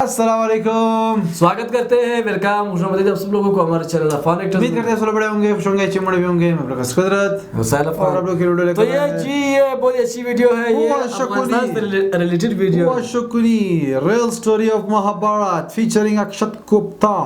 अस्सलाम वालेकुम, स्वागत करते हैं, वेलकम, खुशामदीद आप सब लोगों को हमारे चैनल अफान एक्टर्स। उम्मीद करते हैं सब लोग बड़े होंगे, खुश होंगे, अच्छे बड़े भी होंगे। मैं प्रकाश कुदरत हुसैन और अफान। आप लोग की वीडियो लेकर तो ये जी ये बहुत अच्छी वीडियो है, ये अफगानिस्तान से रिलेटेड वीडियो है। Shakuni real story of Mahabharat featuring Akshat Gupta.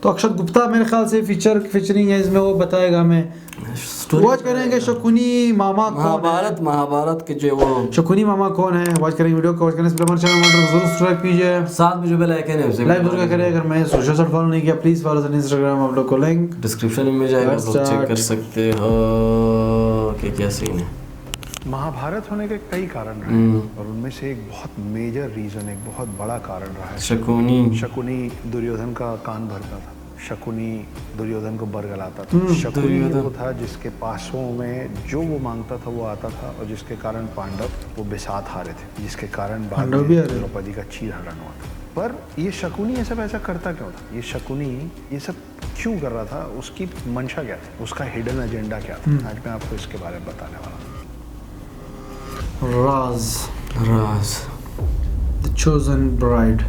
तो अक्षत गुप्ता मेरे ख्याल से फीचरिंग है इसमें, वो बताएगा हमें। वॉच करेंगे शकुनी मामा महाभारत के जो वो शकुनी मामा कौन है, वॉच करेंगे वीडियो को। वॉच करने से पहले हमारे चैनल को जरूर सब्सक्राइब कीजिए, साथ में जो बेल आइकन है उसे लाइक जरूर करें। अगर मैं सोशल साइट फॉलो नहीं किया प्लीज फॉलो ऑन इंस्टाग्राम, आप लोग को लिंक डिस्क्रिप्शन में जाएगा, आप लोग चेक कर सकते हो कि क्या सीन है। महाभारत होने के कई कारण रहे और उनमें से एक बहुत मेजर रीजन, एक बहुत बड़ा कारण रहा है शकुनी दुर्योधन का कान भरता था। शकुनी दुर्योधन को बरगलाता था। शकुनी वो था जिसके पासों में जो वो मांगता था वो आता था, और जिसके कारण पांडव वो बिसात हारे थे, जिसके कारण द्रौपदी का चीरहरण हुआ था। पर ये शकुनी ये सब ऐसा करता क्यों था? ये शकुनी ये सब क्यों कर रहा था? उसकी मंशा क्या थी? उसका हिडन एजेंडा क्या था? आज मैं आपको इसके बारे में बताने वाला हूँ। राज द चोजन ब्राइड।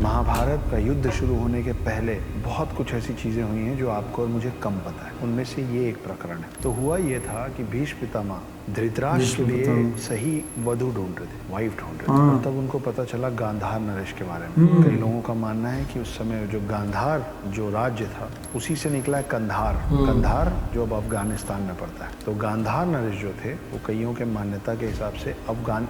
महाभारत का युद्ध शुरू होने के पहले बहुत कुछ ऐसी चीजें हुई हैं जो आपको और मुझे कम पता है। उनमें से ये एक प्रकरण है। तो हुआ ये था कि भीष्म पितामह धृतराष्ट्र के लिए सही वधू ढूंढ रहे थे, वाइफ ढूंढ रहे थे। और तब उनको पता चला गांधार नरेश के बारे में। कई लोगों का मानना है कि उस समय जो गांधार जो राज्य था उसी से निकला है कंधार जो अब अफगानिस्तान में पड़ता है। तो गांधार नरेश जो थे वो कईयों के मान्यता के हिसाब से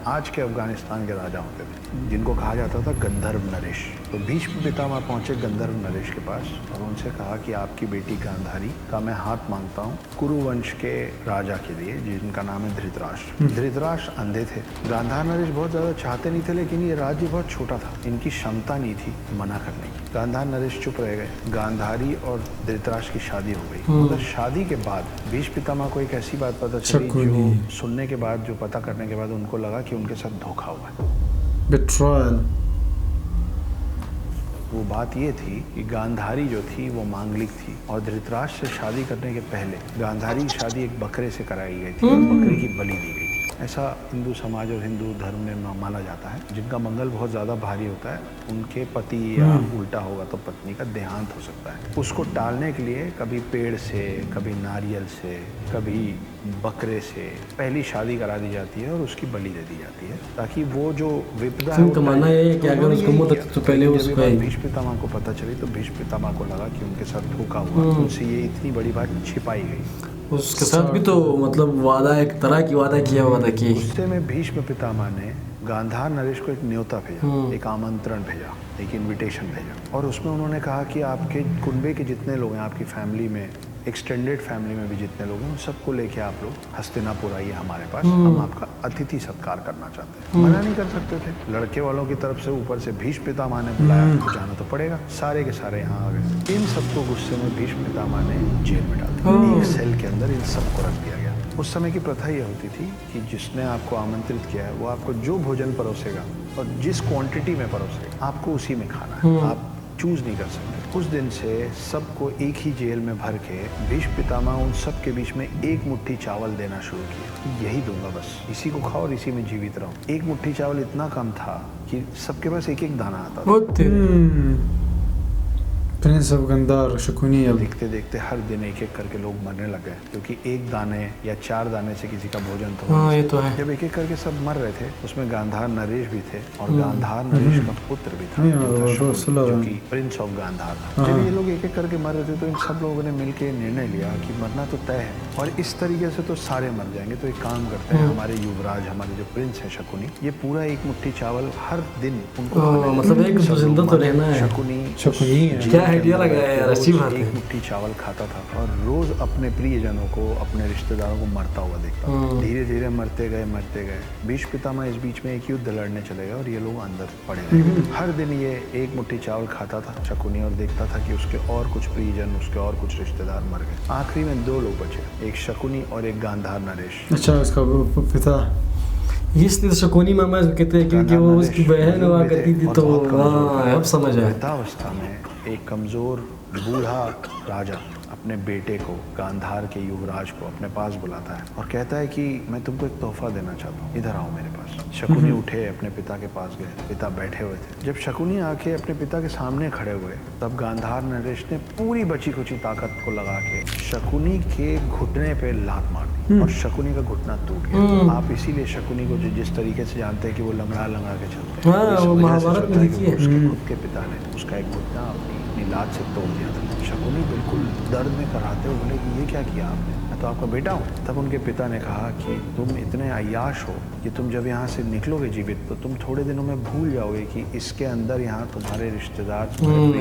आज के अफगानिस्तान के राजा होते थे, जिनको कहा जाता था गंधर्व नरेश। तो भीष्म पितामह पहुंचे गंधर्व नरेश के पास और उनसे कहा कि आपकी बेटी गांधारी का मैं हाथ मांगता हूँ कुरुवंश के राजा के लिए, जिनका नाम है धृतराष्ट्र। धृतराष्ट्र अंधे थे। गांधार नरेश बहुत ज्यादा चाहते नहीं थे, लेकिन ये राज्य बहुत छोटा था, इनकी क्षमता नहीं थी मना करने की। गांधार नरेश चुप रह गए। गांधारी और धृतराष्ट्र की शादी हो गई। मगर शादी के बाद भीष्म पितामह को एक ऐसी बात पता चली जो सुनने के बाद, जो पता करने के बाद उनको लगा कि उनके साथ धोखा हुआ है, बेट्रायल। वो बात ये थी कि गांधारी जो थी वो मांगलिक थी, और धृतराष्ट्र से शादी करने के पहले गांधारी की शादी एक बकरे से कराई गई थी, बकरे की बलि दी गई थी। ऐसा हिंदू समाज और हिंदू धर्म में माना जाता है। जिनका मंगल बहुत ज़्यादा भारी होता है उनके पति या उल्टा होगा तो पत्नी का देहांत हो सकता है। उसको टालने के लिए कभी पेड़ से, कभी नारियल से, कभी बकरे से पहली शादी करा दी जाती है और उसकी बलि दे दी जाती है, ताकि वो जो विपदा है भीष्म पितामह को पता चली तो भीष्म पितामह को लगा कि उनके साथ धोखा हुआ, उनसे ये इतनी बड़ी बात छिपाई गई। उसके साथ भी तो मतलब वादा, एक तरह की वादा किया हुआ था कि गुस्से में भीष्म पितामह ने गांधार नरेश को एक न्योता भेजा, एक आमंत्रण भेजा, एक इनविटेशन भेजा, और उसमें उन्होंने कहा कि आपके कुनबे के जितने लोग हैं, आपकी फैमिली में, एक्सटेंडेड फैमिली में भी जितने लोग हैं, उन सबको लेके आप लोग हस्तिनापुर आइए हमारे पास, हम आपका अतिथि सत्कार करना चाहते हैं। मना नहीं कर सकते थे लड़के वालों की तरफ से, ऊपर से भीष्म पितामह ने बुलाया तो जाना तो पड़ेगा। सारे के सारे यहाँ आ गए। इन सबको गुस्से में भीष्म पितामह ने जेल में डाल दिया। एक सेल के अंदर इन सबको रख दिया गया। उस समय की प्रथा यह होती थी कि जिसने आपको आमंत्रित किया है वो आपको जो भोजन परोसेगा और जिस क्वांटिटी में परोसेगा आपको उसी में खाना है, आप चूज नहीं कर सकते। उस दिन से सबको एक ही जेल में भर के भीष्म पितामह उन सब के बीच में एक मुट्ठी चावल देना शुरू किया। यही दूंगा, बस इसी को खाओ और इसी में जीवित रहो। एक मुट्ठी चावल इतना कम था कि सबके पास एक एक दाना आता था। Prince of Gandhara Shakuni. देखते देखते हर दिन एक एक करके लोग मरने लगे, क्योंकि एक दाने या 4 दाने से किसी का भोजन तो ये तो है। जब एक एक करके सब मर रहे थे, उसमें गांधार नरेश भी थे और गांधार नरेश का पुत्र भी था जो कि प्रिंस ऑफ गांधार था। जब ये लोग एक एक करके मर रहे थे तो इन सब लोगों ने मिलकर निर्णय लिया कि मरना तो तय है और इस तरीके से तो सारे मर जाएंगे, तो एक काम करते हैं, हमारे युवराज, हमारे जो प्रिंस है शकुनी, ये पूरा एक मुट्ठी चावल हर दिन उनको मतलब एक जिंदा तो रहना है। शकुनी आइडिया लगा है यार, अच्छी बात है। एक मुट्ठी चावल खाता था और रोज अपने प्रियजनों को, अपने रिश्तेदारों को मरता हुआ देखता था। धीरे धीरे मरते गए। भीष्म पितामह इस बीच में एक युद्ध लड़ने चले गए और ये लोग अंदर पड़े रहे। हर दिन ये एक मुट्ठी चावल खाता था शकुनी और देखता था कि उसके और कुछ प्रियजन, उसके और कुछ रिश्तेदार मर गए। आखिरी में 2 लोग बचे, एक शकुनी और एक गांधार नरेश। अच्छा, उसका पिता इसलिए शकुनी मामा कहते हैं क्योंकि वो उसकी बहन हुआ करती थी। तो अब समझ आया। वृद्धावस्था में एक कमजोर बूढ़ा राजा अपने बेटे को, गांधार के युवराज को अपने पास बुलाता है और कहता है कि मैं तुमको एक तोहफा देना चाहता हूँ, इधर आओ मेरे पास। शकुनी उठे, अपने पिता के पास गए। पिता बैठे हुए थे। जब शकुनी आके अपने पिता के सामने खड़े हुए, तब गांधार नरेश ने पूरी बची खुची ताकत को लगा के शकुनी के घुटने पे लात मार दी और शकुनी का घुटना टूट गया। आप इसीलिए शकुनी को जिस तरीके से जानते हैं कि वो लंगड़ा के चलते हैं, वो महाभारत में देखिए उसके खुद के पिता ने उसका एक घुटना अपनी लात से तोड़ दिया था। शकुनी बिल्कुल दर्द में कराते हुए बोले कि ये क्या किया आपने, मैं तो आपका बेटा हूँ। तब उनके पिता ने कहा कि तुम इतने अय्याश हो कि तुम जब यहाँ से निकलोगे जीवित तो तुम थोड़े दिनों में भूल जाओगे कि इसके अंदर यहाँ तुम्हारे रिश्तेदार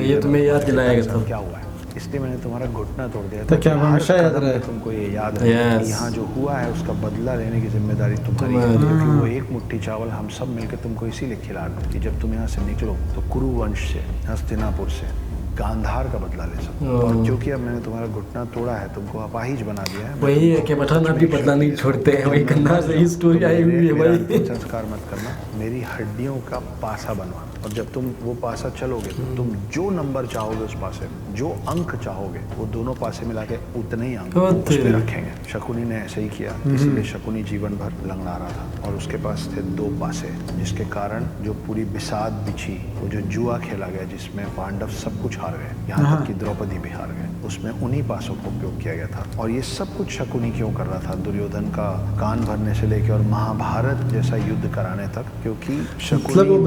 ये तुम्हें याद दिलाएगा था क्या हुआ है, इसलिए मैंने तुम्हारा घुटना तोड़ दिया। तो क्या हमेशा याद रहे तुमको ये याद रहे कि यहाँ जो हुआ है उसका बदला लेने की जिम्मेदारी तुम्हारी है, क्योंकि वो एक मुट्ठी चावल हम सब मिलकर तुमको इसीलिए खिला रहे कि जब तुम यहाँ से निकलो तो कुरु वंश से, हस्तिनापुर से गांधार का बदला ले सको। और क्योंकि अब मैंने तुम्हारा घुटना तोड़ा है, तुमको अपाहिज बना दिया है, वही है कि पठान भी बदला नहीं छोड़ते हैं, वही गंधार से ही स्टोरी आई हुई है भाई। संस्कार मत करना, मेरी हड्डियों का पासा बनवा, और जब तुम वो पासा चलोगे तो तुम जो नंबर चाहोगे उस पासे में, जो अंक चाहोगे वो दोनों पासे मिला के उतने ही अंक उस पे रखेंगे। शकुनी ने ऐसे ही किया, इसलिए शकुनी जीवन भर लंगड़ा रहा था और उसके पास थे 2 पासे, जिसके कारण जो पूरी बिसात बिछी, वो जो जुआ खेला गया जिसमें पांडव सब कुछ हार गए, यहाँ तक कि द्रौपदी भी हार गए, उसमें उन्हीं पासों का उपयोग किया गया था। और ये सब कुछ शकुनी क्यों कर रहा था, दुर्योधन का कान भरने से लेकर और महाभारत जैसा युद्ध कराने तक, क्योंकि शकुनी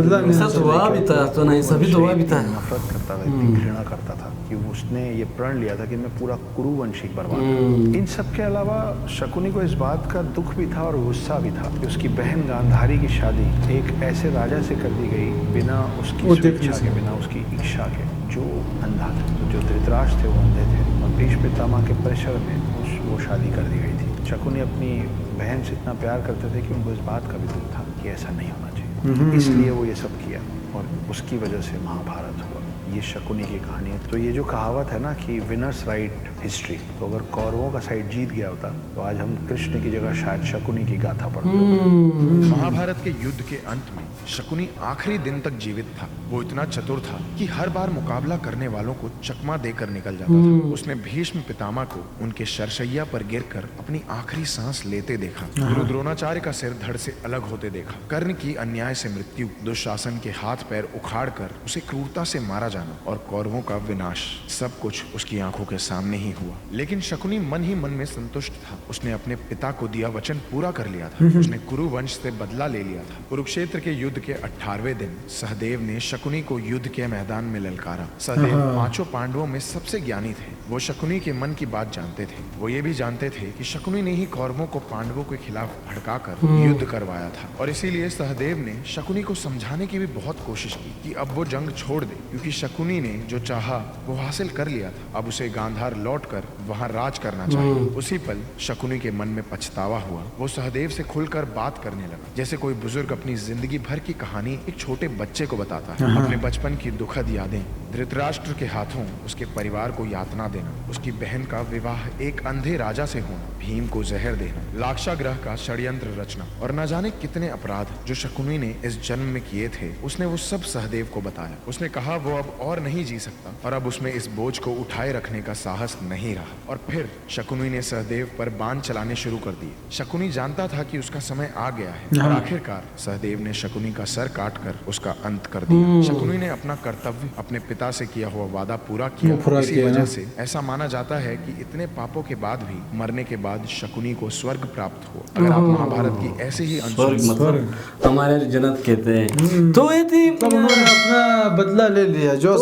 भी था तो नहीं, सभी तो भी था, नफरत करता था, इतनी घृणा करता था कि उसने ये प्रण लिया था कि मैं पूरा कुरुवंशी बर्बाद करूं। इन सब के अलावा शकुनी को इस बात का दुख भी था और गुस्सा भी था कि उसकी बहन गांधारी की शादी एक ऐसे राजा से कर दी गई बिना उसकी स्वेच्छा के, बिना उसकी इच्छा के, जो अंधा था। तो जो धृतराष्ट्र थे वो अंधे थे और भीष्म पितामह के प्रेशर में वो शादी कर दी गई थी। शकुनी अपनी बहन से इतना प्यार करते थे कि उनको इस बात का भी दुख था कि ऐसा नहीं होना चाहिए, इसलिए वो ये सब किया और उसकी वजह से महाभारत हुआ। ये शकुनी की कहानी है। तो ये जो कहावत है ना कि विनर्स राइट हिस्ट्री, तो अगर कौरवों का साइड जीत गया होता तो आज हम कृष्ण की जगह शायद शकुनी की गाथा पढ़ते। महाभारत के युद्ध के अंत में शकुनी आखिरी दिन तक जीवित था। वो इतना चतुर था कि हर बार मुकाबला करने वालों को चकमा देकर निकल जाता था। उसने भीष्म पितामह को उनके शरशैया पर गिरकर अपनी आखिरी सांस लेते देखा, गुरु द्रोणाचार्य का सिर धड़ से अलग होते देखा, कर्ण की अन्याय से मृत्यु, दुशासन के हाथ पैर उखाड़कर उसे क्रूरता से मारा जाना और कौरवों का विनाश, सब कुछ उसकी आंखों के सामने ही हुआ। लेकिन शकुनी मन ही मन में संतुष्ट था। उसने अपने पिता को दिया वचन पूरा कर लिया था। उसने कुरु वंश से बदला ले लिया था। कुरुक्षेत्र के युद्ध के 18वें दिन सहदेव ने शकुनी को युद्ध के मैदान में ललकारा। सहदेव 5 पांडवों में सबसे ज्ञानी थे। वो शकुनी के मन की बात जानते थे। वो ये भी जानते थे कि शकुनी ने ही कौरवों को पांडवों के खिलाफ भड़काकर युद्ध करवाया था, और इसीलिए सहदेव ने शकुनी को समझाने की भी बहुत कोशिश की कि अब वो जंग छोड़ दे, क्योंकि शकुनी ने जो चाहा वो हासिल कर लिया था। अब उसे गांधार लौटकर वहां राज करना चाहिए। उसी पल शकुनी के मन में पछतावा हुआ। वो सहदेव से खुलकर बात करने लगा, जैसे कोई बुजुर्ग अपनी जिंदगी भर की कहानी एक छोटे बच्चे को बताता है। अपने बचपन की दुखद यादें, धृतराष्ट्र के हाथों उसके परिवार को यातना देना, उसकी बहन का विवाह एक अंधे राजा से होना, भीम को जहर देना, लाक्षागृह का षड्यंत्र रचना और न जाने कितने अपराध जो शकुनी ने इस जन्म में किए थे, उसने वो सब सहदेव को बताया। उसने कहा वो अब और नहीं जी सकता और अब उसमें इस बोझ को उठाए रखने का साहस नहीं रहा। और फिर शकुनी ने सहदेव पर बाण चलाने शुरू कर दिए। शकुनी जानता था कि उसका समय आ गया है और आखिरकार सहदेव ने शकुनी का सर काटकर उसका अंत कर दिया। शकुनी ने अपना कर्तव्य, अपने पिता से किया हुआ वादा पूरा किया। इसी वजह से ऐसा माना जाता है कि इतने पापों के बाद भी मरने के बाद शकुनी को स्वर्ग प्राप्त हुआ। अगर आप महाभारत की ऐसे ही मतलब हमारे जन्नत कहते हैं। तो ये थी, उन्होंने अपना बदला ले लिया। जो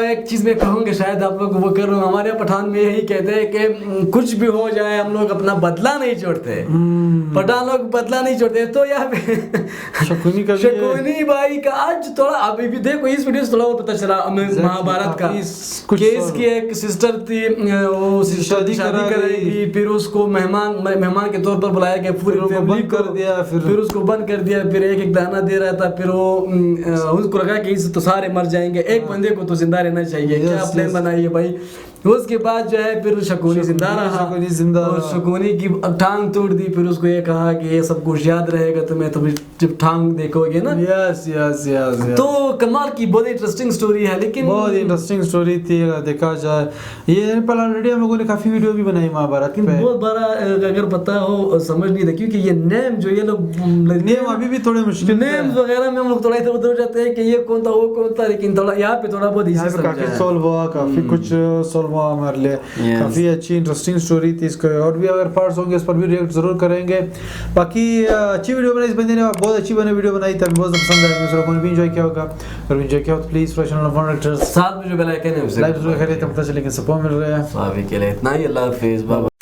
एक चीज मैं कहूँगा, शायद आप लोग वो कर रहे हो, हमारे पठान में यही कहते हैं कि कुछ भी हो जाए हम लोग अपना बदला नहीं छोड़ते। पठान लोग बदला नहीं छोड़ते। तो यहाँ पे शकुनी भाई का आज थोड़ा अभी भी देखो इस वीडियो से थोड़ा वो पता चला महाभारत का केस की एक सिस्टर थी, वो शादी करेगी, फिर उसको मेहमान के तौर पर बुलाया गया, पूरी फैमिली कर दिया, फिर उसको बंद कर दिया, फिर एक दाना दे रहा था, फिर वो उसको लगा कि इससे तो सारे मर जाएंगे, एक बंदे को तो जिंदा रहना चाहिए। क्या प्लान बनाइए भाई, उसके बाद जो है फिर शकुनी जिंदा रहा, शकुनी जिंदा और रहा। शकुनी की टांग तोड़ दी। फिर उसको ये कहा कि ये सब कुछ याद रहेगा तुम्हें, तुम जब टांग देखोगे ना। यस यस यस तो कमाल की बहुत इंटरेस्टिंग स्टोरी है, लेकिन बहुत इंटरेस्टिंग स्टोरी थी अगर देखा जाए। ये पर ऑलरेडी हम लोगों ने काफी वीडियो भी बनाई महाभारत पे। बहुत बड़ा अगर पता हो समझ नहीं था, क्योंकि ये नेम जो ये लोग नेम अभी भी थोड़े मुश्किल नेम वगैरह में हम लोग थोड़ा इधर उधर हो जाते हैं कि ये कौन था वो कौन था, लेकिन थोड़ा यहाँ पे थोड़ा बहुत यहाँ इजी पे काफी सॉल्व हुआ, काफी कुछ सॉल्व हुआ हमारे लिए। Yes. काफी अच्छी इंटरेस्टिंग स्टोरी थी इसको, और भी अगर पार्ट्स होंगे उस पर भी रिएक्ट जरूर करेंगे। बाकी अच्छी वीडियो बनाई इस बंदे ने, बहुत अच्छी बनी वीडियो बनाई थी, बहुत पसंद आई। दूसरों को भी एंजॉय किया होगा, अगर एंजॉय किया हो तो प्लीज चैनल फॉर एक्टर्स साथ में जो बेल आइकन है उसे लाइक जरूर करें, तब पता चले कि सपोर्ट मिल रहा है। अभी के लिए इतना ही, अल्लाह हाफिज़।